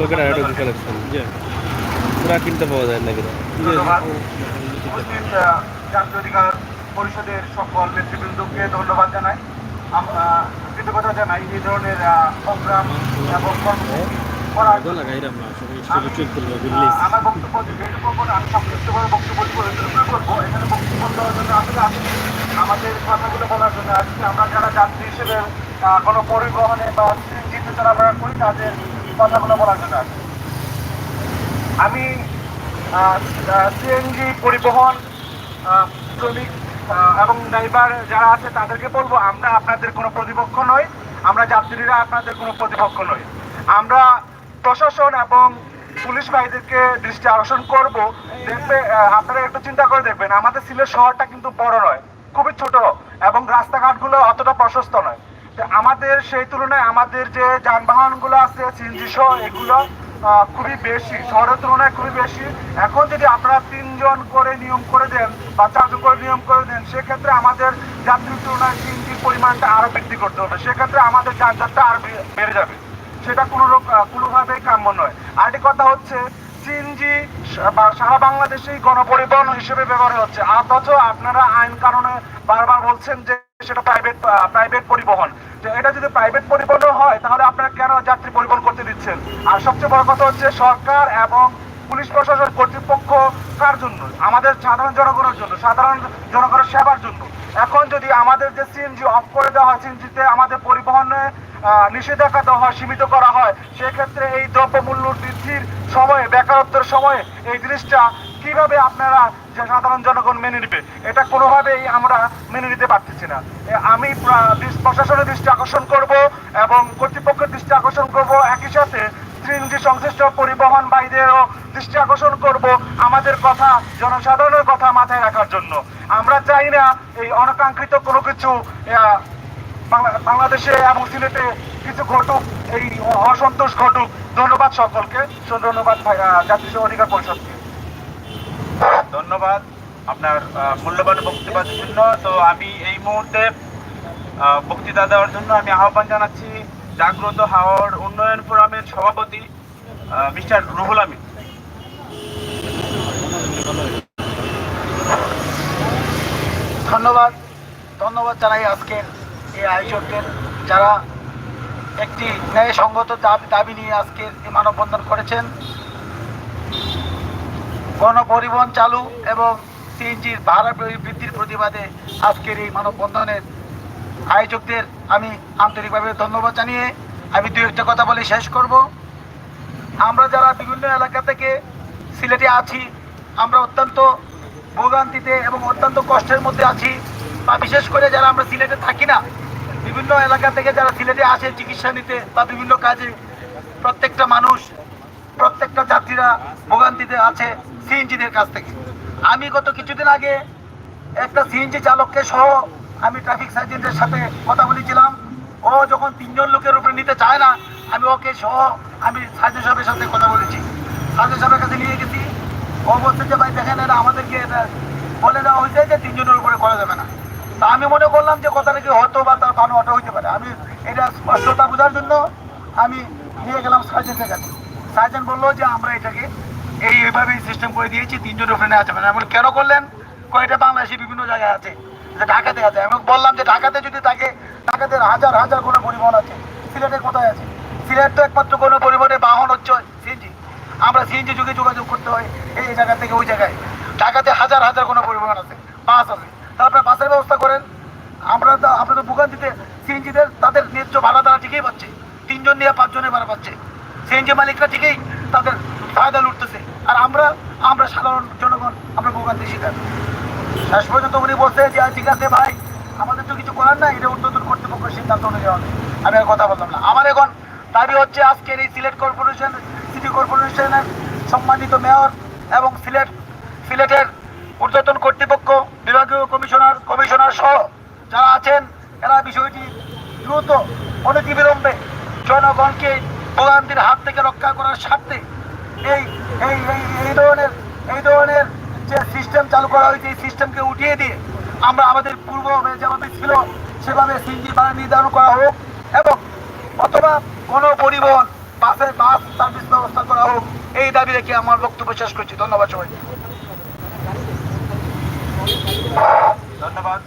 লোকের আয়োডন কালেকশন পুরা কিনতে পাওয়া যায় না কিনা। উপস্থিত জাতীয় অধিকার পরিষদের সকল নেতৃবৃন্দকে ধন্যবাদ জানাই, কৃতজ্ঞতা জানাই এই ধরনের সংগ্রাম এবং কর্মসূচি করার জন্য। আমার বক্তব্য আমি সংক্ষিপ্তভাবে বক্তব্য শুরু করবো। এখানে বক্তব্য দেওয়ার জন্য আসলে আসছি আমাদের কথাগুলো বলার জন্য আজকে আমরা যারা যাত্রী হিসেবে কোনো পরিবহনে বা সিএনজিতে চলাফেরা করি তাদের কথাগুলো বলার জন্য আসছি। আমি সিএনজি পরিবহন শ্রমিক এবং ড্রাইভার যারা আছে তাদেরকে বলবো, আমরা আপনাদের কোনো প্রতিপক্ষ নই, আমরা যাত্রীরা আপনাদের কোনো প্রতিপক্ষ নই। আমরা প্রশাসন এবং পুলিশ ভাইদেরকে দৃষ্টি আকর্ষণ করবো। দেখবে আপনারা একটু চিন্তা করে দেখবেন, আমাদের সিলেট শহরটা কিন্তু বড় নয়, খুবই ছোট, এবং রাস্তাঘাটগুলো অতটা প্রশস্ত নয়। আমাদের সেই তুলনায় আমাদের যে যানবাহনগুলো আছে সিএনজি সহ এগুলো খুবই বেশি, শহরের তুলনায় খুবই বেশি। এখন যদি আপনারা 3 জন করে নিয়ম করে দেন বা 4 জন করে নিয়ম করে দেন, সেক্ষেত্রে আমাদের যাত্রীর তুলনায় সিএনজির পরিমাণটা আরো বৃদ্ধি করতে হবে, সেক্ষেত্রে আমাদের যানজটটা আরো বেড়ে যাবে, সেটা কোনোভাবেই কাম্য নয়। আরেকটি কথা হচ্ছে, সিএনজি সারা বাংলাদেশেই গণপরিবহন হিসেবে ব্যবহার হচ্ছে, অথচ আপনারা আইন কারণে বারবার বলছেন যে সেটা প্রাইভেট পরিবহন। এটা যদি প্রাইভেট পরিবহন হয় তাহলে আপনারা কেন যাত্রী পরিবহন করতে দিচ্ছেন? আর সবচেয়ে বড় কথা হচ্ছে, সরকার এবং পুলিশ প্রশাসন কর্তৃপক্ষ কার জন্য? আমাদের সাধারণ জনগণের জন্য, সাধারণ জনগণের সেবার জন্য। এখন যদি আমাদের যে সিএনজি অফ করে দেওয়া হয়, সিএনজিতে আমাদের পরিবহনে নিষেধাজ্ঞা দেওয়া হয়, সীমিত করা হয়, সেক্ষেত্রে এই দ্রব্যমূল্য বৃদ্ধির সময়ে, বেকারত্বের সময়ে এই জিনিসটা কিভাবে আপনারা যে সাধারণ জনগণ মেনে নিবে? এটা কোনোভাবেই আমরা মেনে নিতে পারতেছি না। আমি প্রশাসনের দৃষ্টি আকর্ষণ করব এবং কর্তৃপক্ষের দৃষ্টি আকর্ষণ করব, একই সাথে সিএনজি সংশ্লিষ্ট পরিবহন ভাইদেরও দৃষ্টি আকর্ষণ করব আমাদের কথা, জনসাধারণের কথা মাথায় রাখার জন্য। আমরা চাই না এই অনাকাঙ্ক্ষিত কোনো কিছু বাংলাদেশে এবং সিলেটে কিছু ঘটুক, এই অসন্তোষ ঘটুক। ধন্যবাদ সকলকে, ধন্যবাদ জাতীয় অধিকার পরিষদকে। ধন্যবাদ আপনার মূল্যবান বক্তব্যের জন্য। তো আমি এই মুহূর্তে বক্তৃতা দেওয়ার জন্য আমি আহ্বান জানাচ্ছি জাগ্রত হাওড় উন্নয়ন ফোরামের সভাপতি মিস্টার রুহুল আমিন। ধন্যবাদ জানাই আজকে এই আয়োজকদের, যারা একটি ন্যায়সঙ্গত দাবি নিয়ে আজকে এই মানববন্ধন করেছেন। গণপরিবহন চালু এবং সিএনজির ভাড়া বৃদ্ধির প্রতিবাদে আজকের এই মানববন্ধনের আয়োজকদের আমি আন্তরিকভাবে ধন্যবাদ জানিয়ে আমি 2-1টা কথা বলে শেষ করব। আমরা যারা বিভিন্ন এলাকা থেকে সিলেটে আছি, আমরা অত্যন্ত ভোগান্তিতে এবং অত্যন্ত কষ্টের মধ্যে আছি, বা বিশেষ করে যারা আমরা সিলেটে থাকি না, বিভিন্ন এলাকা থেকে যারা সিলেটে আসে চিকিৎসা নিতে বা বিভিন্ন কাজে, প্রত্যেকটা মানুষ, প্রত্যেকটা যাত্রীরা ভোগান্তিতে আছে সিএনজিদের কাছ থেকে। আমি গত কিছুদিন আগে একটা সিএনজি চালককে সহ আমি ট্রাফিক সার্জেন্টের সাথে কথা বলেছিলাম। ও যখন 3 জন লোকের উপরে নিতে চায় না, আমি ওকে সহ আমি সার্জেন্ট সাহেবের সাথে কথা বলেছি, সার্জেন্ট সাহেবের কাছে নিয়ে গেছি। ও বলছে যে ভাই দেখেন, এটা আমাদেরকে বলে দেওয়া হয়েছে যে 3 জনের উপরে করা যাবে না। তা আমি মনে করলাম যে কথাটা কি হয়তো বা তার বানো অটো হইতে পারে। আমি এটা স্পষ্টতা বোঝার জন্য আমি নিয়ে গেলাম সার্জেন্টের কাছে। সার্জেন্ট বললো যে আমরা এটাকে এইভাবেই সিস্টেম করে দিয়েছি, 3 জনের উপরে নেওয়া যাবে না। এমন কেন করলেন? কয়টা বাংলাদেশে বিভিন্ন জায়গায় আছে, যে ঢাকাতে আছে। আমি বললাম যে ঢাকাতে যদি থাকে, ঢাকাতে হাজার হাজার কোনো পরিবহন আছে, সিলেটের কোথায় আছে? সিলেট তো একমাত্র কোনো পরিবহনের বাহন হচ্ছে সিএনজি। আমরা সিএনজি যুগে যোগাযোগ করতে হয় এই জায়গা থেকে ওই জায়গায়। ঢাকাতে হাজার হাজার কোনো পরিবহন আছে, বাস আছে, তারপরে বাসের ব্যবস্থা করেন। আমরা তো ভোগান্তিতে সিএনজিদের তাদের ন্যায্য ভাড়া তারা ঠিকই পাচ্ছে, 3 জন নিয়ে 5 জনের ভাড়া পাচ্ছে, সিএনজি মালিকরা ঠিকই তাদের ফায়দা লুটতেছে, আর আমরা সাধারণ জনগণ আমরা ভোগান্তি শিকার। শেষ পর্যন্ত উনি বলছে যে ঠিক আছে ভাই, আমাদের তো কিছু করার নাই, এটা ঊর্ধ্বতন কর্তৃপক্ষের সিদ্ধান্ত অনুযায়ী হবে। আমি আর কথা বললাম না। আমার এখন দাবি হচ্ছে, আজকের এই সিটি কর্পোরেশনের সম্মানিত মেয়র এবং সিলেটের ঊর্ধ্বতন কর্তৃপক্ষ, বিভাগীয় কমিশনার সহ যারা আছেন, এরা বিষয়টি দ্রুত অনতিবিলম্বে জনগণকে ভোগান্তির হাত থেকে রক্ষা করার স্বার্থে এই ধরনের যে সিস্টেম চালু করা হয়েছে, এই সিস্টেমকে উঠিয়ে দিয়ে আমরা আমাদের পূর্ব যেভাবে ছিল সেভাবে সিএনজি ভাড়া নির্ধারণ করা হোক, এবং অথবা কোনো পরিবহন বাস সার্ভিস ব্যবস্থা করা হোক, এই দাবি রেখে আমার বক্তব্য শেষ করছি। ধন্যবাদ সবাইকে। ধন্যবাদ।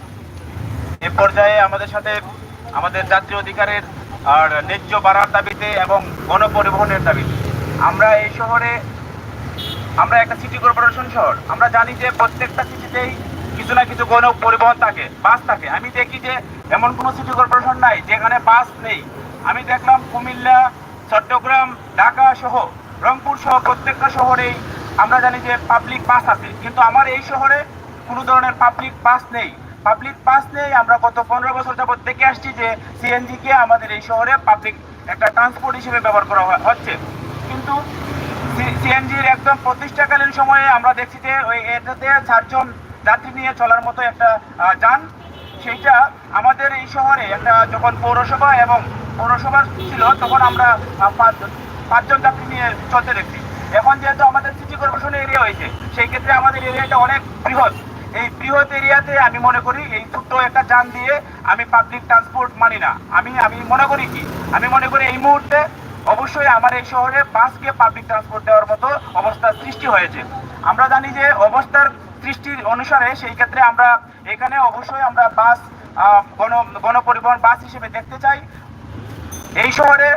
এ পর্যায়ে আমাদের সাথে আমাদের যাত্রী অধিকারের আর ন্যায্য বাড়ার দাবিতে এবং গণপরিবহনের দাবিতে আমরা এই শহরে আমরা একটা সিটি কর্পোরেশন শহর। আমরা জানি যে প্রত্যেকটা সিটিতেই কিছু না কিছু গণ পরিবহন থাকে, বাস থাকে। আমি দেখি যে এমন কোনো সিটি কর্পোরেশন নাই যেখানে বাস নেই। আমি দেখলাম কুমিল্লা, চট্টগ্রাম, ঢাকা সহ রংপুর সহ প্রত্যেকটা শহরেই আমরা জানি যে পাবলিক বাস আছে, কিন্তু আমার এই শহরে কোনো ধরনের পাবলিক বাস নেই। আমরা গত 15 বছর যাবত দেখে আসছি যে সিএনজি কে আমাদের এই শহরে পাবলিক একটা ট্রান্সপোর্ট হিসেবে ব্যবহার করা হচ্ছে, কিন্তু সিএনজির একদম প্রতিষ্ঠাকালীন সময়ে আমরা দেখছি যে ওই এটাতে 4 জন যাত্রী নিয়ে চলার মতো একটা যান, সেইটা আমাদের এই শহরে একটা যখন পৌরসভা এবং পৌরসভা ছিল তখন আমরা 5 জন যাত্রী নিয়ে চলতে দেখছি। এখন যেহেতু আমাদের সিটি কর্পোরেশন এরিয়া হয়েছে, সেই ক্ষেত্রে আমাদের এরিয়াটা অনেক বৃহৎ। এই বৃহৎ এরিয়াতে আমি মনে করি এই ছোট্ট একটা যান দিয়ে আমি পাবলিক ট্রান্সপোর্ট মানি না। আমি মনে করি এই মুহূর্তে অবশ্যই আমার এই শহরে বাসকে পাবলিক ট্রান্সপোর্ট দেওয়ার মতো অবস্থার সৃষ্টি হয়েছে। আমরা জানি যে অবস্থার সৃষ্টির অনুসারে সেই ক্ষেত্রে আমরা এখানে অবশ্যই আমরা বাস গণপরিবহন বাস হিসেবে দেখতে চাই। এই শহরে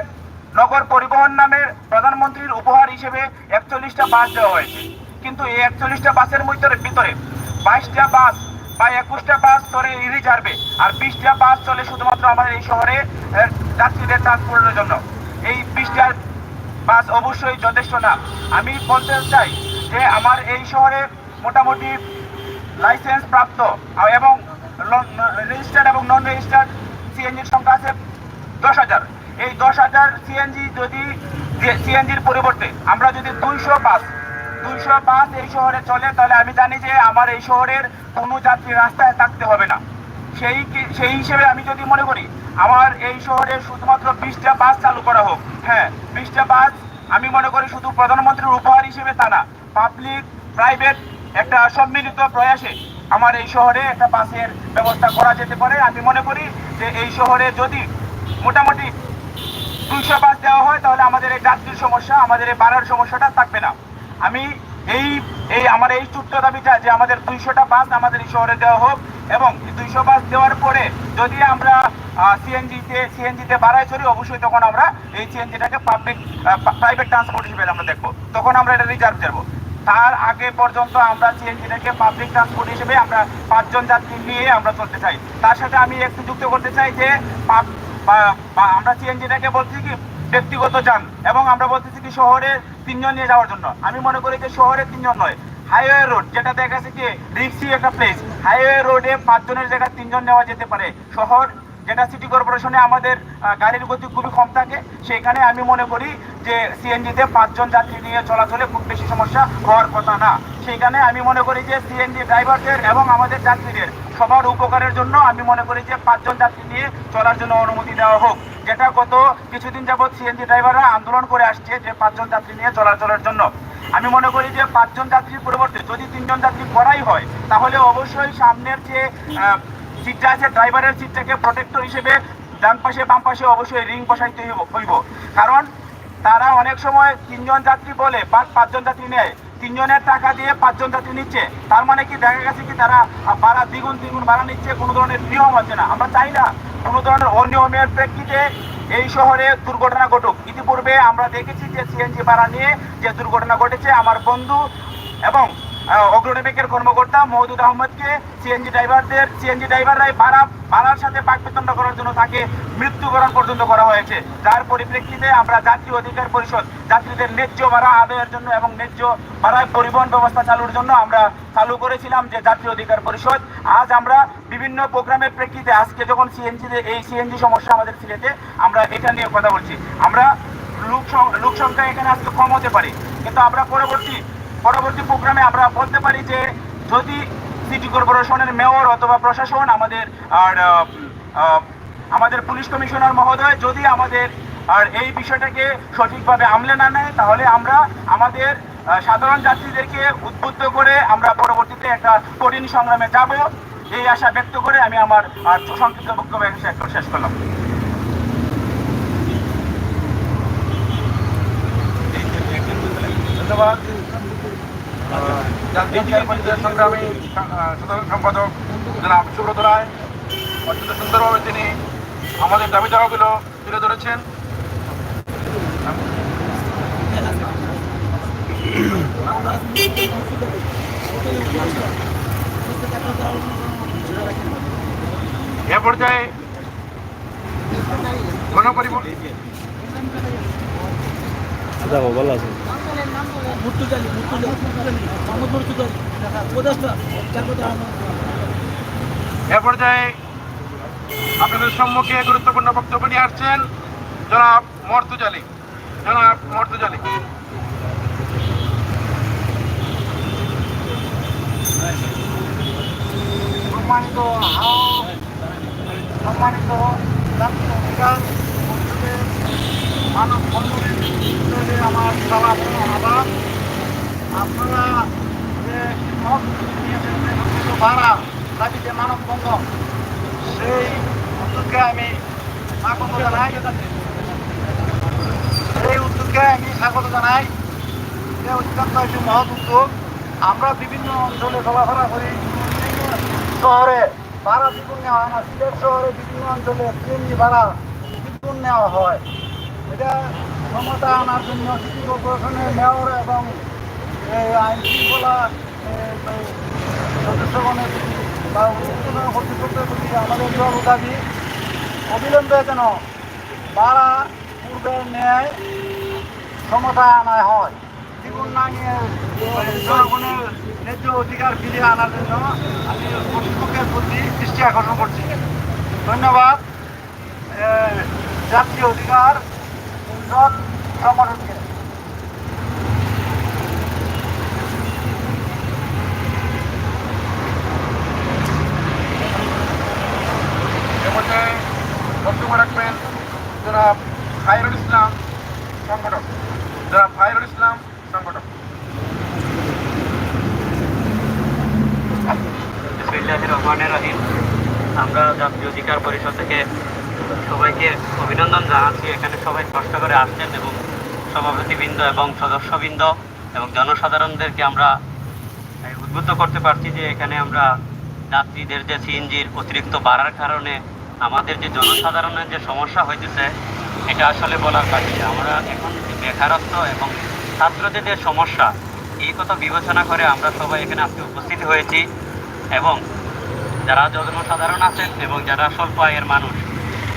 নগর পরিবহন নামে প্রধানমন্ত্রীর উপহার হিসেবে 41টা বাস দেওয়া হয়েছে, কিন্তু এই 41টা বাসের ভিতরে 22টা বাস বা 21টা বাস চলে রিজার্ভে, আর 20টা বাস চলে শুধুমাত্র আমাদের এই শহরে যাত্রীদের ট্রান্সপোর্টের জন্য। এই 20টা বাস অবশ্যই যথেষ্ট না। আমি বলতে চাই যে আমার এই শহরে মোটামুটি লাইসেন্স প্রাপ্ত এবং রেজিস্টার্ড এবং নন রেজিস্টার্ড সিএনজির সংখ্যা আছে 10,000। এই 10,000 সিএনজি যদি সিএনজির পরিবর্তে আমরা যদি 200 বাস এই শহরে চলে, তাহলে আমি জানি যে আমার এই শহরের কোনো যাত্রী রাস্তায় থাকতে হবে না। সেই হিসেবে আমি যদি মনে করি আমার এই শহরে শুধুমাত্র 20টা বাস চালু করা হোক, হ্যাঁ 20টা বাস আমি মনে করি শুধু প্রধানমন্ত্রীর উপহার হিসেবে তা না, পাবলিক প্রাইভেট একটা সম্মিলিত প্রয়াসে আমার এই শহরে একটা বাসের ব্যবস্থা করা যেতে পারে। আমি মনে করি যে এই শহরে যদি মোটামুটি 200 বাস দেওয়া হয় তাহলে আমাদের এই যাত্রীর সমস্যা, আমাদের এই ভাড়ার সমস্যাটা থাকবে না। আমি আমার এই ছোট্ট দাবিটা যে আমাদের 200টা বাস আমাদের এই শহরে দেওয়া হোক, এবং 200 বাস দেওয়ার পরে যদি আমরা সিএনজিতে বাড়াই চলি, অবশ্যই তখন আমরা এই সিএনজিটাকে প্রাইভেট ট্রান্সপোর্ট হিসেবে আমরা দেখবো, তখন আমরা এটা রিজার্ভ দেবো। তার আগে পর্যন্ত আমরা সিএনজিটাকে পাবলিক ট্রান্সপোর্ট হিসেবে আমরা 5 জন যাত্রী নিয়ে আমরা চলতে চাই। তার সাথে আমি একটু যুক্ত করতে চাই যে আমরা সিএনজিটাকে বলছি কি ব্যক্তিগত যান, এবং আমরা বলতেছি কি শহরে 3 জন নিয়ে যাওয়ার জন্য। আমি মনে করি যে শহরে 3 জন নয়, হাইওয়ে রোড যেটা দেখা যাচ্ছে কি রিক্সি একটা প্লেস, হাইওয়ে রোডে 5 জনের জায়গায় 3 জন নেওয়া যেতে পারে। শহর যেটা সিটি কর্পোরেশনে আমাদের গাড়ির গতি খুবই কম থাকে, সেখানে আমি মনে করি যে সিএনজিতে 5 জন যাত্রী নিয়ে চলাচলে খুব বেশি সমস্যা হওয়ার কথা না। সেইখানে আমি মনে করি যে সিএনজি ড্রাইভারদের এবং আমাদের যাত্রীদের সবার উপকারের জন্য আমি মনে করি যে 5 জন যাত্রী নিয়ে চলার জন্য অনুমতি দেওয়া হোক, যেটা গত কিছুদিন যাবৎ সিএনজি ড্রাইভাররা আন্দোলন করে আসছে যে 5 জন যাত্রী নিয়ে চলাচলের জন্য। আমি মনে করি যে 5 জন যাত্রীর পরিবর্তে যদি 3 জন যাত্রী করাই হয়, তাহলে অবশ্যই সামনের যে সিটটা আছে ড্রাইভারের সিটটাকে প্রোটেক্টর হিসেবে ডান পাশে বাম পাশে অবশ্যই রিং বসাইতে হইব, কারণ তারা অনেক সময় 3 জন যাত্রী বলে 5 জন যাত্রী নেয়, 3 জনের টাকা দিয়ে 5 জন যাত্রী নিচ্ছে। তার মানে কি দেখা গেছে কি তারা ভাড়া দ্বিগুণ ভাড়া নিচ্ছে, কোনো ধরনের নিয়ম হচ্ছে না। আমরা চাই না কোনো ধরনের অনিয়মের প্রেক্ষিতে এই শহরে দুর্ঘটনা ঘটুক। ইতিপূর্বে আমরা দেখেছি যে সিএনজি ভাড়া নিয়ে যে দুর্ঘটনা ঘটেছে, আমার বন্ধু এবং অগ্রণী ব্যাংকের কর্মকর্তা মহদুদ আহমদকে সিএনজি ড্রাইভাররাই ভাড়ার সাথে বাকবিতণ্ড করার জন্য তাকে মৃত্যুবরণ পর্যন্ত করা হয়েছে, যার পরিপ্রেক্ষিতে আমরা জাতীয় অধিকার পরিষদ যাত্রীদের ন্যায্য ভাড়া আদায়ের জন্য এবং ন্যায্য ভাড়ায় পরিবহন ব্যবস্থা চালুর জন্য আমরা চালু করেছিলাম যে জাতীয় অধিকার পরিষদ। আজ আমরা বিভিন্ন প্রোগ্রামের প্রেক্ষিতে আজকে যখন সিএনজি সমস্যা আমাদের সিলেটে, আমরা এটা নিয়ে কথা বলছি। আমরা লোক সংখ্যা এখানে আজকে কম হতে পারে, কিন্তু আমরা পরবর্তী প্রোগ্রামে আমরা বলতে পারি যে যদি সিটি কর্পোরেশনের মেয়র অথবা প্রশাসন আমাদের পুলিশ কমিশনার মহোদয় যদি আমাদের এই বিষয়টাকে সঠিকভাবে আমলে না নেয়, তাহলে আমরা আমাদের সাধারণ যাত্রীদেরকে উদ্বুদ্ধ করে আমরা পরবর্তীতে একটা কঠিন সংগ্রামে যাব, এই আশা ব্যক্ত করে আমি আমার সংক্ষিপ্ত বক্তব্য শেষ করলাম। জাতীয় পরিষদের সংগ্রামী সাধারণ সম্পাদক জনাব সুব্রত রায় অত্যন্ত সুন্দরভাবে তিনি আমাদের দাবি দাওয়াগুলো তুলে ধরেছেন। এ পর্যায়ে গণপরিবহন যাবো ভালো আছে। এ পর্যায়ে আপনাদের সম্মুখে গুরুত্বপূর্ণ বক্তব্য নিয়ে আসছেন জনাব মর্তুজালি। সম্মানিত জাতীয় অধিকার পরিষদের মানব বন্ধনের আমার সবার আবার আপনারা যে ভাড়া দাবিতে মানববন্ধন সেই উদ্যোগকে আমি স্বাগত জানাই। যে অত্যন্ত একটি মহৎ উদ্যোগ। আমরা বিভিন্ন অঞ্চলে চলাফেরা করি, শহরে ভাড়া দ্বিগুণ নেওয়া হয় না, সিলেট শহরে বিভিন্ন অঞ্চলে সিএনজি ভাড়া দ্বিগুণ নেওয়া হয়। এটা ক্ষমতা আনার জন্য সিটি কর্পোরেশনের মেয়র এবং আইন শৃঙ্খলা সদস্যগণের প্রতি বা উচ্চতর কর্তৃপক্ষের প্রতি আমাদের জল দাবি অবিলম্বে যেন ভাড়া পূর্বের ন্যায় ক্ষমতা আনা হয়, দ্বিগুণ না নিয়ে জনগণের ন্যায্য অধিকার ফিরিয়ে আনার জন্য আমি কর্তৃপক্ষের প্রতি দৃষ্টি আকর্ষণ করছি। ধন্যবাদ জাতীয় অধিকার পরিষদ সংগঠনকে। বক্তব্য রাখবেন জনাব খায়রুল ইসলাম সংগঠক। বিসমিল্লাহির রহমানির রহিম। আমরা জাতীয় অধিকার পরিষদ থেকে সবাইকে অভিনন্দন জানাচ্ছি। এখানে সবাই কষ্ট করে আসছেন এবং সভাপতিবৃন্দ এবং সদস্যবৃন্দ এবং জনসাধারণদেরকে আমরা উদ্বুদ্ধ করতে পারছি যে এখানে আমরা যাত্রীদের যে সিএনজির অতিরিক্ত বাড়ার কারণে আমাদের যে জনসাধারণের যে সমস্যা হইতেছে এটা আসলে বলার বাকি। আমরা এখন বেকারত্ব এবং ছাত্রদের যে সমস্যা এই কথা বিবেচনা করে আমরা সবাই এখানে আজকে উপস্থিত হয়েছি এবং যারা জনসাধারণ আছেন এবং যারা স্বল্প আয়ের মানুষ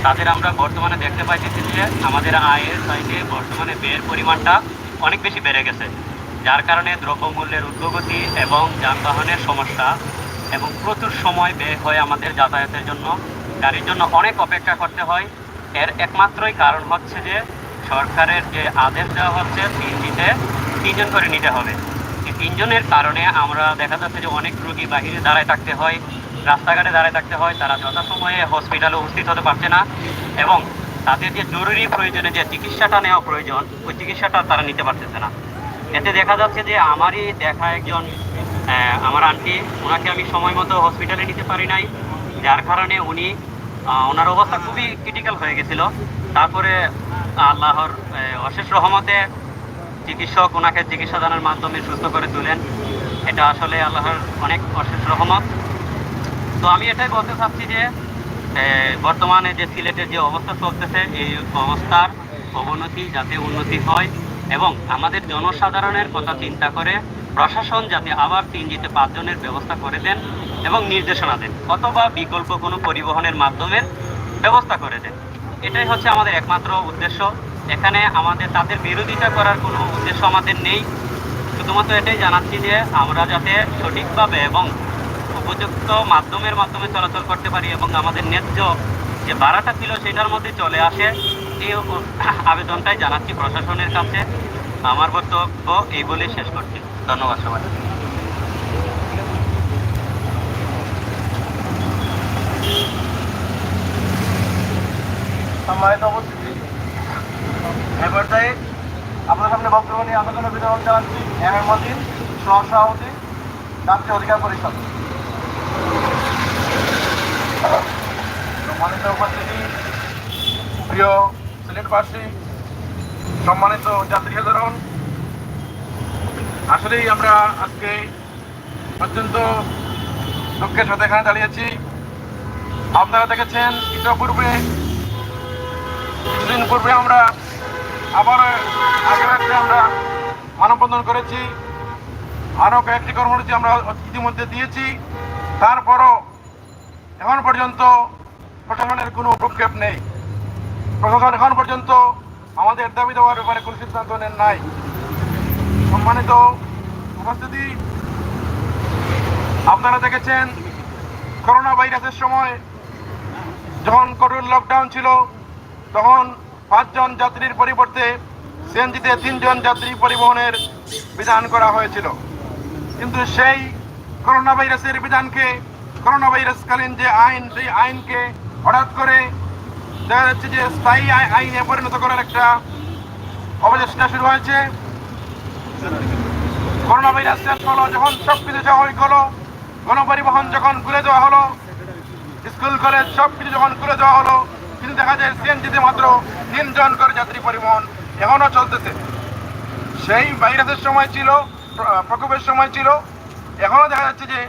তাদের আমরা বর্তমানে দেখতে পাইতেছি যে আমাদের আয়ের চাইতে বর্তমানে ব্যয়ের পরিমাণটা অনেক বেশি বেড়ে গেছে, যার কারণে দ্রব্যমূল্যের ঊর্ধ্বগতি এবং যানবাহনের সমস্যা এবং প্রচুর সময় ব্যয় হয় আমাদের যাতায়াতের জন্য, গাড়ির জন্য অনেক অপেক্ষা করতে হয়। এর একমাত্রই কারণ হচ্ছে যে সরকারের যে আদেশ দেওয়া হচ্ছে সিএনজিতে 3 জন করে নিতে হবে। এই 3 জনের কারণে আমরা দেখা যাচ্ছে যে অনেক রোগী বাহিরে দাঁড়ায় থাকতে হয়, রাস্তাঘাটে দাঁড়ায় থাকতে হয়, তারা যথাসময়ে হসপিটালে উপস্থিত হতে পারছে না এবং তাদের যে জরুরি প্রয়োজনে যে চিকিৎসাটা নেওয়া প্রয়োজন ওই চিকিৎসাটা তারা নিতে পারতেছে না। এতে দেখা যাচ্ছে যে আমারই দেখা একজন আমার আন্টি, ওনাকে আমি সময় মতো হসপিটালে নিতে পারি নাই, যার কারণে ওনার অবস্থা খুবই ক্রিটিক্যাল হয়ে গেছিল। তারপরে আল্লাহর অশেষ রহমতে চিকিৎসক ওনাকে চিকিৎসা দানের মাধ্যমে সুস্থ করে তুলেন। এটা আসলে আল্লাহর অনেক অশেষ রহমত। তো আমি এটাই বলতে চাচ্ছি যে বর্তমানে যে সিলেটের যে অবস্থা চলতেছে এই অবস্থার অবনতি যাতে উন্নতি হয় এবং আমাদের জনসাধারণের কথা চিন্তা করে প্রশাসন যাতে আবার সিএনজিতে 5 জনের ব্যবস্থা করে দেন এবং নির্দেশনা দেন অথবা বিকল্প কোনো পরিবহনের মাধ্যমে ব্যবস্থা করে দেন। এটাই হচ্ছে আমাদের একমাত্র উদ্দেশ্য। এখানে আমাদের তাদের বিরোধিতা করার কোনো উদ্দেশ্য আমাদের নেই। শুধুমাত্র এটাই জানাচ্ছি যে আমরা যাতে সঠিকভাবে এবং উপযুক্ত মাধ্যমে চলাচল করতে পারি এবং আমাদের ন্যায্য যে ভাড়াটা ছিল সেটার মধ্যে চলে আসে, এই আবেদনটাই জানাচ্ছি প্রশাসনের কাছে। আমার বক্তব্য এই বলে শেষ করছি। ধন্যবাদ সবাই। সম্মানিত উপস্থিতি, এ পর্যায়ে আপনার সামনে বক্তব্য নিয়ে আলোচনা বিতরণ জানাচ্ছি এম এম মতিন, সহসভাপতি, জাতীয় অধিকার পরিষদ। সম্মানিত উপস্থিতি, প্রিয় সিলেটবাসী, সম্মানিত যাত্রী সাধারণ, আসলেই আমরা আজকে অত্যন্ত দুঃখের সাথে এখানে দাঁড়িয়েছি। আপনারা দেখেছেন ইতিপূর্বে কিছুদিন পূর্বে আমরা আবার আগের একটা আমরা মানববন্ধন করেছি, আরও কয়েকটি কর্মসূচি আমরা ইতিমধ্যে দিয়েছি। তারপরও এখন পর্যন্ত প্রশাসনের কোনো ভ্রুক্ষেপ নেই। প্রশাসন এখন পর্যন্ত আমাদের দাবি দেওয়ার ব্যাপারে কোনো সিদ্ধান্ত নেন নাই। সম্মানিত উপস্থিতি, আপনারা দেখেছেন করোনা ভাইরাসের সময় যখন কঠোর লকডাউন ছিল, তখন 5 জন যাত্রীর পরিবর্তে সিএনজিতে 3 জন যাত্রী পরিবহনের বিধান করা হয়েছিল। কিন্তু সেই করোনা ভাইরাসের বিধানকে, করোনা ভাইরাসকালীন যে আইন, সেই আইনকে হঠাৎ করে দেখা যাচ্ছে যে স্থায়ী আইনে পরিণত করার একটা অবচেষ্টা শুরু হয়েছে। করোনা ভাইরাস শেষ হলো, যখন সবকিছু স্বাভাবিক হলো, গণপরিবহন যখন খুলে দেওয়া হলো, স্কুল কলেজ সবকিছু যখন খুলে দেওয়া হলো, কিন্তু দেখা যায় সিএনজিতে মাত্র 3 জন করে যাত্রী পরিবহন এখনো চলতেছে। সেই ভাইরাসের সময় ছিল, প্রকোপের সময় ছিল, এখনো দেখা যাচ্ছে যে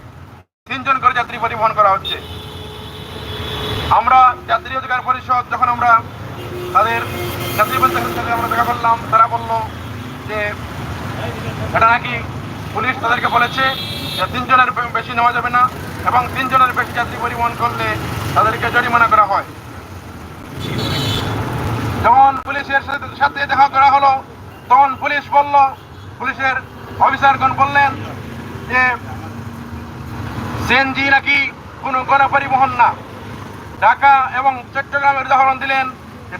3 জন করে যাত্রী পরিবহন করা হচ্ছে। আমরা যাত্রী অধিকার পরিষদ যখন আমরা তাদের যাত্রী পরিষদের সাথে আমরা দেখা করলাম, তারা বলল যে এটা নাকি পুলিশ তাদেরকে বলেছে যে 3 জনের বেশি নেওয়া যাবে না, এবং 3 জনের বেশি যাত্রী পরিবহন করলে তাদেরকে জরিমানা করা হয়। যখন পুলিশের সাথে দেখা করা হলো, তখন পুলিশ বলল, পুলিশের অফিসারগণ বললেন যে সিএনজি নাকি কোনো গণপরিবহন না। ঢাকা এবং চট্টগ্রামের উদাহরণ দিলেন যে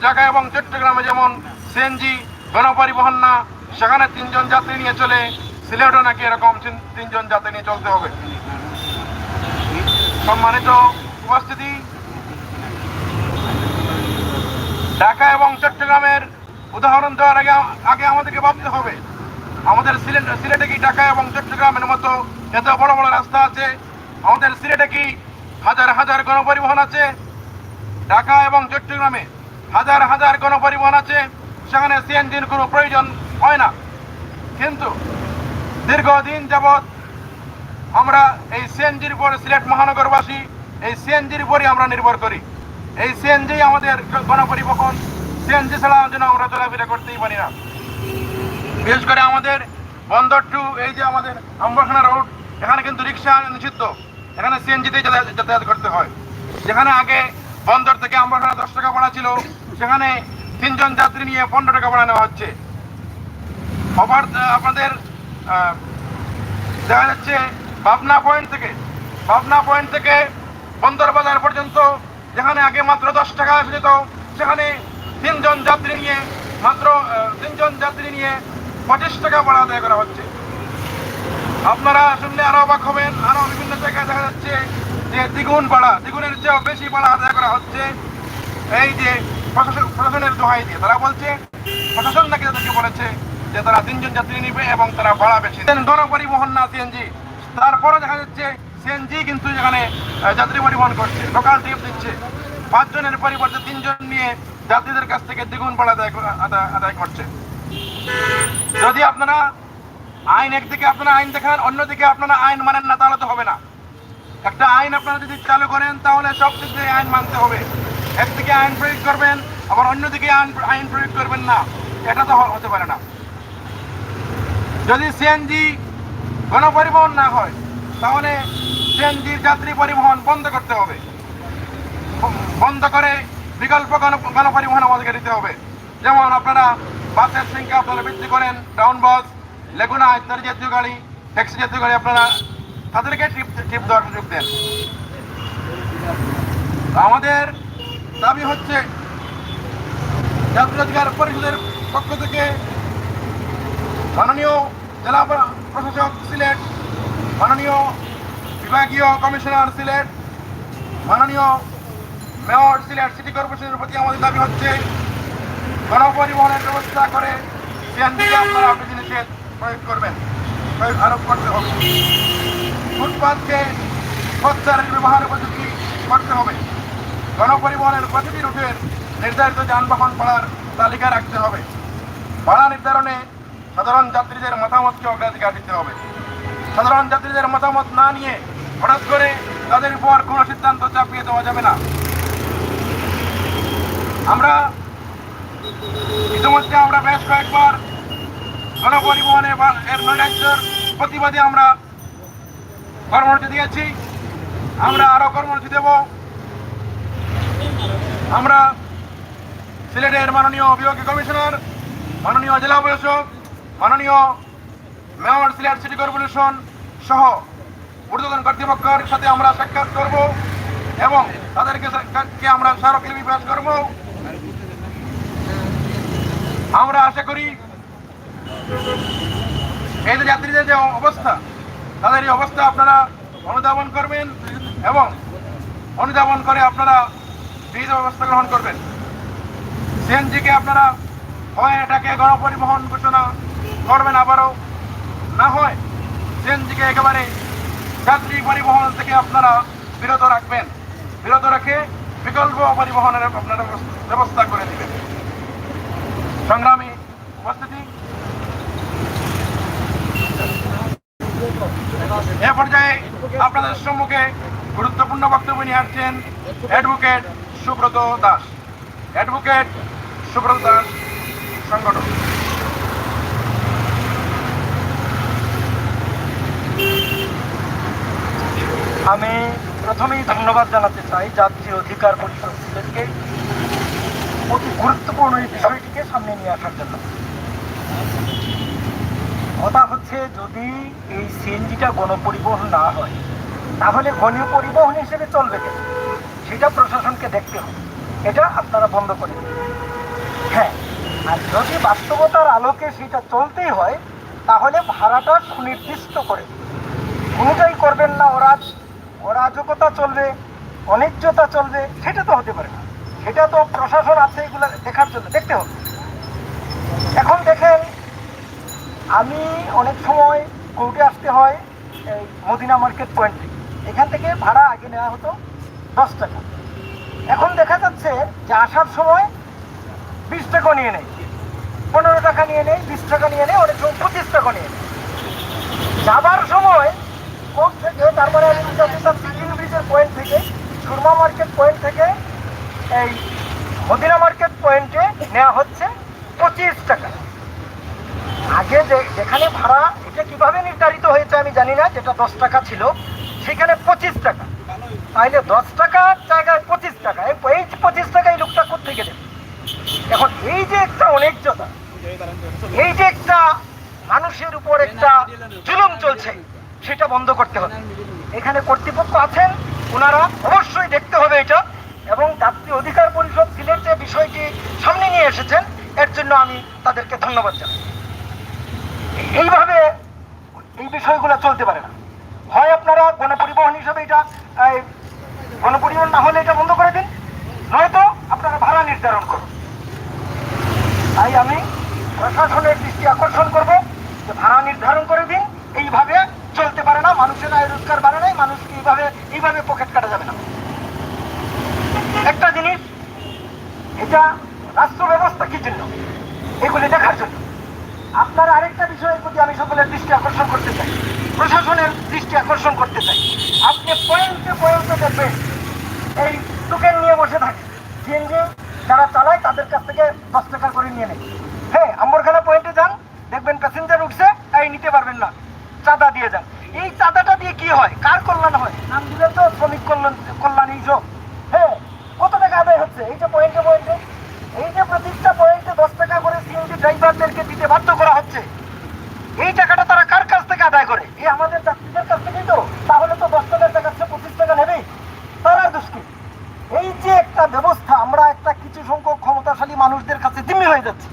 ঢাকা এবং চট্টগ্রামে যেমন সিএনজি গণপরিবহন না, সেখানে 3 জন যাত্রী নিয়ে চলে, সিলেটও নাকি এরকম 3 জন যাত্রী নিয়ে চলতে হবে। সম্মানিত উপস্থিতি, ঢাকা এবং চট্টগ্রামের উদাহরণ দেওয়ার আগে আমাদেরকে ভাবতে হবে, আমাদের সিলেটে কি ঢাকা এবং চট্টগ্রামের মতো এত বড় বড় রাস্তা আছে? আমাদের সিলেটে কি হাজার হাজার গণপরিবহন আছে? ঢাকা এবং চট্টগ্রামে হাজার হাজার গণপরিবহন আছে, সেখানে সিএনজির কোনো প্রয়োজন হয় না। কিন্তু দীর্ঘদিন যাবৎ আমরা এই সিএনজির উপর, সিলেট মহানগরবাসী এই সিএনজির উপরই আমরা নির্ভর করি। এই সিএনজি আমাদের গণপরিবহন, সিএনজি ছাড়া যেন আমরা চলাফেরা করতেই পারি না। বিশেষ করে আমাদের বন্দর টু এই যে আমাদের আম্বরখানা রোড, এখানে কিন্তু রিক্সা নিষিদ্ধ, এখানে সিএনজিতেই যাতায়াত করতে হয়। যেখানে আগে বন্দর থেকে আম্বরখানা 10 টাকা ভাড়া ছিল, সেখানে 3 জন যাত্রী নিয়ে 15 টাকা ভাড়া নেওয়া হচ্ছে। আবার আপনাদের দেখা যাচ্ছে পাবনা পয়েন্ট থেকে বন্দর বাজার পর্যন্ত, যেখানে আগে মাত্র 10 টাকা যেত, সেখানে 3 জন যাত্রী নিয়ে 25 টাকা ভাড়া আদায় করা হচ্ছে। আপনারা শুনলে আরো অবাক হবেন, আরো বিভিন্ন জায়গায় দেখা যাচ্ছে যে দ্বিগুণের চেয়েও বেশি ভাড়া আদায় করা হচ্ছে। এই যে প্রশাসনের দোহাই দিয়ে তারা বলছে, প্রশাসন নাকি তাদেরকে বলেছে যে তারা 3 জন যাত্রী নিবে এবং তারা ভাড়া বেশি দেন। গণপরিবহন না সিএনজি, তারপরে দেখা যাচ্ছে সিএনজি কিন্তু এখানে যাত্রী পরিবহন করছে, লোকাল ট্রিপ দিচ্ছে। 5 জনের পরিবর্তে 3 জন নিয়ে যাত্রীদের কাছ থেকে দ্বিগুণ ভাড়া আদায় করছে। যদি আপনারা একদিকে আপনারা আইন দেখান, অন্যদিকে আপনারা আইন মানেন না, তাহলে তো হবে না। একটা আইন আপনারা যদি চালু করেন, তাহলে সব দিক দিয়ে আইন মানতে হবে। একদিকে আইন প্রয়োগ করবেন, আবার অন্যদিকে আইন প্রয়োগ করবেন না, এটা তো হতে পারে না। যদি সিএনজি গণপরিবহন না হয়, তাহলে সিএনজির যাত্রী পরিবহন বন্ধ করতে হবে। বন্ধ করে বিকল্প গণপরিবহন আমাদেরকে দিতে হবে। যেমন আপনারা বাসের সংখ্যা আপনারা বৃদ্ধি করেন, টাউন বাস, লেগুনা ইত্যাদি জাতীয় গাড়ি, ট্যাক্সি জাতীয় গাড়ি, আপনারা তাদেরকে ট্রিপ দেওয়ার সুযোগ দেন। আমাদের দাবি হচ্ছে যাত্রী অধিকার পরিষদের পক্ষ থেকে মাননীয় জেলা প্রশাসক সিলেট, মাননীয় বিভাগীয় কমিশনার সিলেট, মাননীয় মেয়র সিলেট সিটি কর্পোরেশনের প্রতি আমাদের দাবি হচ্ছে গণপরিবহনের ব্যবস্থা করে সিএনজিকে আপনারা বিধিনিষেধ প্রয়োগ আরোপ করতে হবে। ফুটপাথকে স্বচ্ছারের ব্যবহার উপযোগী করতে হবে। গণপরিবহনের প্রতিটি রুটের নির্ধারিত যানবাহন ভাড়ার তালিকা রাখতে হবে। ভাড়া নির্ধারণে সাধারণ যাত্রীদের মতামতকে অগ্রাধিকার দিতে হবে। সাধারণ যাত্রীদের মতামত না নিয়ে হঠাৎ করে তাদের উপর কোনো সিদ্ধান্ত চাপিয়ে দেওয়া যাবে না। ইতিমধ্যে আমরা বেশ কয়েকবার গণপরিবহনে এর নৈরাজ্যের প্রতিবাদে আমরা কর্মসূচি দিয়েছি, আমরা আরো কর্মসূচি দেব। আমরা সিলেটের মাননীয় বিভাগীয় কমিশনার, মাননীয় জেলা প্রশাসক, মাননীয় মেয়র, সিলেট সিটি কর্পোরেশন সহ ঊর্ধ্বতন কর্তৃপক্ষের সাথে আমরা সাক্ষাৎ করব এবং তাদেরকে আমরা স্মারকলিপি পেশ করব। আমরা আশা করি এই যে যাত্রীদের যে অবস্থা, তাদের এই অবস্থা আপনারা অনুধাবন করবেন এবং অনুধাবন করে আপনারা বিহিত ব্যবস্থা গ্রহণ করবেন। সিএনজিকে আপনারা হয় এটাকে গণপরিবহন ঘোষণা করবেন আবারও, না হয় সিএনজিকে একেবারে যাত্রী পরিবহন থেকে আপনারা বিরত রাখবেন, বিরত রেখে বিকল্প পরিবহনের আপনারা ব্যবস্থা করে দেবেন। সংগ্রামী উপস্থিতি, এ পর্যায়ে আপনাদের সম্মুখে গুরুত্বপূর্ণ বক্তব্য নিয়ে আসছেন অ্যাডভোকেট সুব্রত দাস। অ্যাডভোকেট সুব্রত দাস সংগঠন। আমি প্রথমেই ধন্যবাদ জানাতে চাই যাত্রী অধিকার পরিষদ সিলেটকে অতি গুরুত্বপূর্ণ এই বিষয়টিকে সামনে নিয়ে আসার জন্য। কথা হচ্ছে, যদি এই সিএনজিটা গণপরিবহন না হয় তাহলে গণপরিবহন হিসেবে চলবে কেন, সেটা প্রশাসনকে দেখতে হবে। এটা আপনারা বন্ধ করে দিন। হ্যাঁ, আর যদি বাস্তবতার আলোকে সেটা চলতেই হয় তাহলে ভাড়াটা সুনির্দিষ্ট করে কোনোটাই করবেন না। অরাজকতা চলবে, অন্যায্যতা চলবে, সেটা তো হতে পারে না। সেটা তো প্রশাসন আছে এগুলো দেখার জন্য, দেখতে হবে। এখন দেখেন, আমি অনেক সময় কোর্টে আসতে হয় এই মদিনা মার্কেট পয়েন্ট থেকে। এখান থেকে ভাড়া আগে নেওয়া হতো 10 টাকা, এখন দেখা যাচ্ছে যে আসার সময় 20 টাকা নিয়ে নেয়, 15 টাকা নিয়ে নেয়, 20 টাকা নিয়ে নেয়, অনেক সময় 25 টাকা নিয়ে নেয়। যাবার সময় কোর্ট থেকে, তারপরে সিকিম ব্রিজের পয়েন্ট থেকে, সুরমা মার্কেট পয়েন্ট থেকে এই মদিনা মার্কেট পয়েন্টে নেওয়া হচ্ছে 25 টাকা। আগে যেখানে ভাড়া, এটা কিভাবে নির্ধারিত হয়েছে আমি জানি না, যেটা 10 টাকা ছিল সেখানে 25 টাকা। তাইলে 10 টাকার জায়গায় 25 টাকা, এই 25 টাকা এই লোকটা কোথেকে দেবে? এখন এই যে একটা অন্যায্যতা, এই যে একটা মানুষের উপর একটা জুলুম চলছে, সেটা বন্ধ করতে হবে। এখানে কর্তৃপক্ষ আছেন, ওনারা অবশ্যই দেখতে হবে এটা, এবং যাত্রী অধিকার পরিষদ সিলেট যে বিষয়টি সামনে নিয়ে এসেছেন এর জন্য আমি তাদেরকে ধন্যবাদ জানাই। এইভাবে এই বিষয়গুলো চলতে পারে না। হয় আপনারা গণপরিবহন হিসেবে এটা, গণপরিবহন না হলে এটা বন্ধ করে দিন, নয়তো আপনারা ভাড়া নির্ধারণ করুন। তাই আমি প্রশাসনের দৃষ্টি আকর্ষণ করব যে ভাড়া নির্ধারণ করে দিন। এইভাবে চলতে পারে না, মানুষের আয় রোজগার বাড়ে নাই, মানুষকে এইভাবে পকেট কাটা যাবে না। একটা জিনিস, এটা রাষ্ট্র ব্যবস্থা কি জন্য, এগুলি দেখার জন্য। আপনার আরেকটা বিষয়ের প্রতি আমি সকলের দৃষ্টি আকর্ষণ করতে চাই, প্রশাসনের দৃষ্টি আকর্ষণ করতে চাই। আপনি পয়েন্টে পয়েন্টে দেখবেন এই টোকেন নিয়ে বসে থাকে, সিএনজি যারা চালায় তাদের কাছ থেকে 10 টাকা করে নিয়ে নেয়। হ্যাঁ, আম্বরখানা পয়েন্টে যান, দেখবেন প্যাসেঞ্জার উঠছে, তাই নিতে পারবেন না, চাঁদা দিয়ে যান। এই চাঁদাটা দিয়ে কি হয়, কার কল্যাণ হয়? নাম দিলে তো শ্রমিক কল্যাণ এই সব। হ্যাঁ, কত টাকা আদায় হচ্ছে এই যে পয়েন্টে পয়েন্টে, এই যে প্রতিটা পয়েন্টে 10 টাকা করে সিএনজি ড্রাইভারদেরকে দিতে বাধ্য করা হচ্ছে। এই টাকাটা তারা কার কাছ থেকে আদায় করে? এই আমাদের যাত্রীদের কাছ থেকেই তো। তাহলে তো 10 টাকার টাকা 25 টাকা নেবেই, তারা দুষ্কৃত। এই যে একটা ব্যবস্থা, আমরা একটা কিছু সংখ্যক ক্ষমতাশালী মানুষদের কাছে জিম্মি হয়ে যাচ্ছে,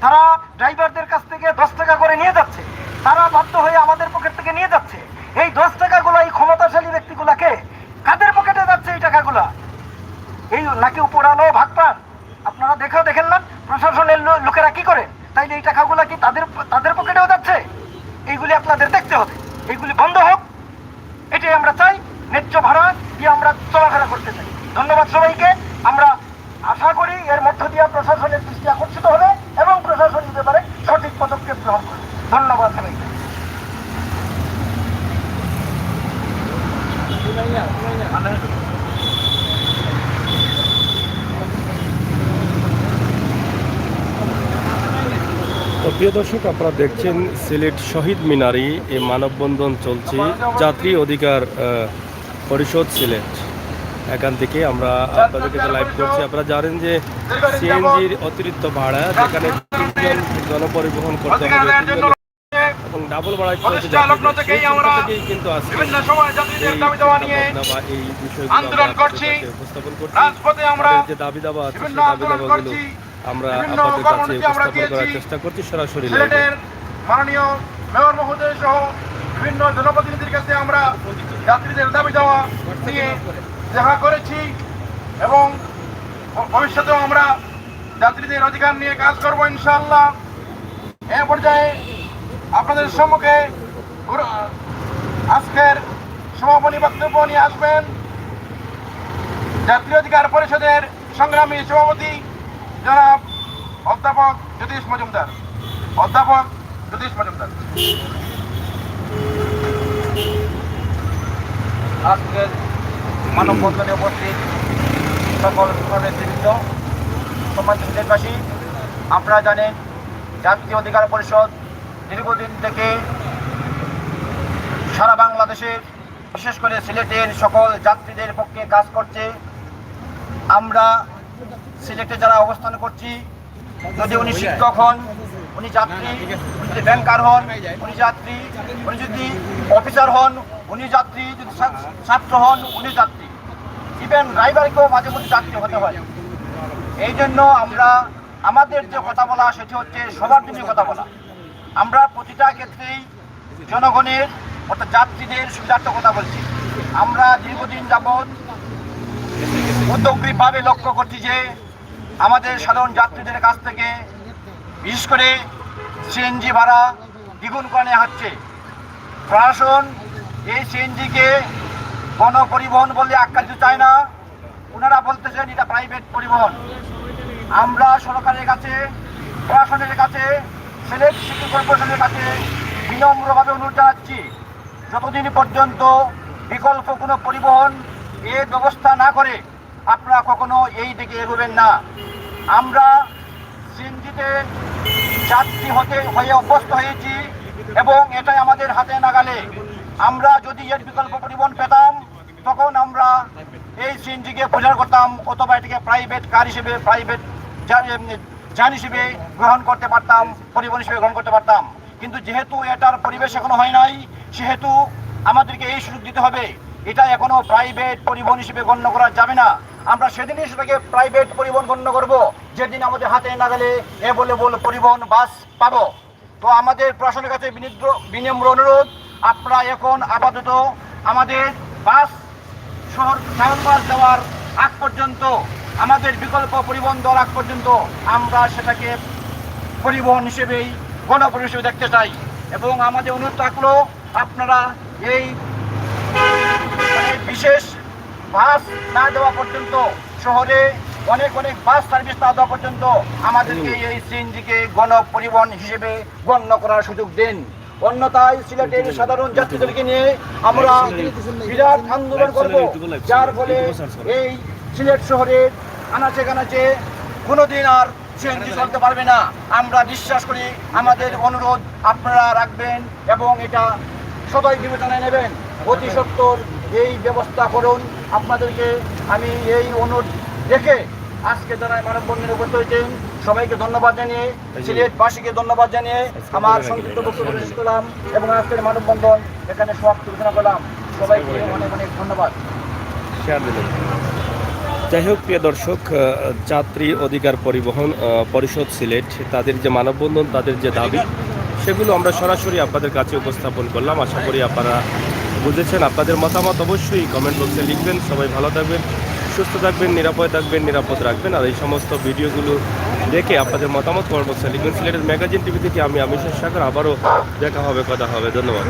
তারা ড্রাইভারদের কাছ থেকে 10 টাকা করে নিয়ে যাচ্ছে, তারা বাধ্য হয়ে আমাদের পকেট থেকে নিয়ে যাচ্ছে। এই 10 টাকাগুলো এই ক্ষমতাশালী ব্যক্তিগুলাকে কাদের পকেটে যাচ্ছে এই টাকাগুলা? এই নাকি উপরানো ভাগ পান? আপনারা দেখেন না প্রশাসনের লোকেরা কি করে? তাইলে এই টাকাগুলা কি তাদের পকেটেও যাচ্ছে? এইগুলি আপনাদের দেখতে হবে, এইগুলি বন্ধ হোক, এটাই আমরা চাই। ন্যায্য ভাড়া দিয়ে আমরা চলাফেরা করতে চাই। ধন্যবাদ সবাইকে। আমরা আশা করি এর মধ্য দিয়ে প্রশাসনের দৃষ্টি আকর্ষিত হবে এবং প্রশাসন এই ব্যাপারে সঠিক পদক্ষেপ গ্রহণ করবে। ধন্যবাদ সবাইকে। তো প্রিয় দর্শক, আপনারা দেখছেন সিলেট শহীদ মিনারে এই মানববন্ধন চলছে যাত্রী অধিকার পরিষদ সিলেট। এখান থেকে আমরা আপনাদেরকে লাইভ করছি। আপনারা জানেন যে সিএনজির অতিরিক্ত ভাড়া যেখানে 3 জন গণপরিবহন করতে হবে এবং ডাবল ভাড়া কিন্তু আজকে এই বিষয়গুলো উপস্থাপন করছি। যে দাবি দাবা আছে সেই দাবি দাবাগুলো আমরা আপনাদের কাছে উপস্থাপন করার চেষ্টা করছি সরাসরি। মাননীয় মেয়র মহোদয় সহ বিভিন্ন জনপ্রতিনিধির কাছে আমরা যাত্রীদের দাবি দেওয়া নিয়ে দেখা করেছি এবং ভবিষ্যতেও আমরা যাত্রীদের অধিকার নিয়ে কাজ করব ইনশাআল্লাহ। এ পর্যায়ে আপনাদের সম্মুখে আজকের সমাপনী বক্তব্য নিয়ে আসবেন যাত্রী অধিকার পরিষদের সংগ্রামী সভাপতি জনাব অধ্যাপক জ্যোতিষ মজুমদার। আজকের মানববন্ধনে উপস্থিত সকল নেতৃবৃন্দ, সম্মানিত সিলেটবাসী, আপনারা জানেন জাতীয় অধিকার পরিষদ দীর্ঘদিন থেকে সারা বাংলাদেশের বিশেষ করে সিলেটের সকল যাত্রীদের পক্ষে কাজ করছে। আমরা সিলেটে যারা অবস্থান করছি, যদি উনি শিক্ষক হন, উনি যাত্রী, উনি যদি ব্যাংকার হন উনি যাত্রী, উনি যদি অফিসার হন উনি যাত্রী, যদি ছাত্র হন উনি যাত্রী, ইভেন ড্রাইভারকেও মাঝে মধ্যে যাত্রী হতে হয়। এই জন্য আমরা আমাদের যে কথা বলা সেটি হচ্ছে সবার জন্য কথা বলা। আমরা প্রতিটা ক্ষেত্রেই জনগণের অর্থাৎ যাত্রীদের সুবিধার্থ কথা বলছি। আমরা দীর্ঘদিন যাবৎ উদ্যোগীভাবে লক্ষ্য করছি যে আমাদের সাধারণ যাত্রীদের কাছ থেকে বিশেষ করে সিএনজি ভাড়া দ্বিগুণ করে নেওয়া হচ্ছে। প্রশাসন এই সিএনজিকে গণপরিবহন বলে আখ্যা দিতে চায় না, ওনারা বলতেছেন এটা প্রাইভেট পরিবহন। আমরা সরকারের কাছে, প্রশাসনের কাছে, সিলেট সিটি কর্পোরেশনের কাছে বিনম্রভাবে অনুরোধ জানাচ্ছি, যতদিন পর্যন্ত বিকল্প কোনো পরিবহন এর ব্যবস্থা না করে আপনারা কখনো এই দিকে এগোবেন না। আমরা সিএনজিতে যাত্রী হয়ে অভ্যস্ত হয়েছি এবং এটাই আমাদের হাতে নাগালে। আমরা যদি এর বিকল্প পরিবহন পেতাম তখন আমরা এই সিএনজিকে প্রচার করতাম অথবা এটাকে প্রাইভেট কার হিসেবে, প্রাইভেট যান হিসেবে গ্রহণ করতে পারতাম, পরিবহন হিসেবে গ্রহণ করতে পারতাম। কিন্তু যেহেতু এটার পরিবেশ এখনো হয় নাই, সেহেতু আমাদেরকে এই সুযোগ দিতে হবে। এটা এখনো প্রাইভেট পরিবহন হিসেবে গণ্য করা যাবে না। আমরা সেদিনই সেটাকে প্রাইভেট পরিবহন গণ্য করব যেদিন আমাদের হাতে নাগালে অ্যাভেলেবল পরিবহন বাস পাবো। তো আমাদের প্রশাসনের কাছে বিনম্র অনুরোধ, আপনারা এখন আপাতত আমাদের বাস শহর বাস দেওয়ার আগ পর্যন্ত, আমাদের বিকল্প পরিবহন দেওয়ার আগ পর্যন্ত আমরা সেটাকে পরিবহন হিসেবেই গণপরিবহন হিসেবে দেখতে চাই। এবং আমাদের অনুরোধ থাকলো আপনারা এই বিশেষ বাস না দেওয়া পর্যন্ত, শহরে অনেক বাস সার্ভিস না দেওয়া পর্যন্ত আমাদেরকে এই সিএনজিকে গণপরিবহন হিসেবে গণ্য করার সুযোগ দিন। অন্যথায় সিলেটের সাধারণ যাত্রীদেরকে নিয়ে আমরা বিরাট আন্দোলন করব, যার ফলে এই সিলেট শহরের আনাচে কানাচে কোনোদিন আর সিএনজি চলতে পারবে না। আমরা বিশ্বাস করি, আমাদের অনুরোধ আপনারা রাখবেন এবং এটা সবাই বিবেচনায় নেবেন। অতি সত্বর এই ব্যবস্থা করুন। আপনাদেরকে আমি এই অনুরোধ রেখে আজকে যারা মানববন্ধনে উপস্থিত হয়েছেন সবাইকে ধন্যবাদ জানিয়ে, সিলেটবাসীকে ধন্যবাদ জানিয়ে আমার সংক্ষিপ্ত বক্তব্য শেষ করলাম এবং আজকের মানববন্ধন এখানে সমাপ্ত ঘোষণা করলাম। সবাইকে অনেক ধন্যবাদ। যাই হোক, প্রিয় দর্শক, যাত্রী অধিকার পরিবহন পরিষদ সিলেট তাদের যে মানববন্ধন, তাদের যে দাবি, সেগুলো আমরা সরাসরি আপনাদের কাছে উপস্থাপন করলাম। আশা করি আপনারা বুঝেছেন। আপনাদের মতামত অবশ্যই কমেন্ট বক্সে লিখবেন। সবাই ভালো থাকবেন, সুস্থ থাকবেন, নিরাপদ রাখবেন। আর এই সমস্ত ভিডিওগুলো দেখে আপনাদের মতামত কমেন্ট বক্সে লিখবেন। সিলেটের ম্যাগাজিন টিভি থেকে আমি আমির সাগর, আবারও দেখা হবে, কথা হবে। ধন্যবাদ।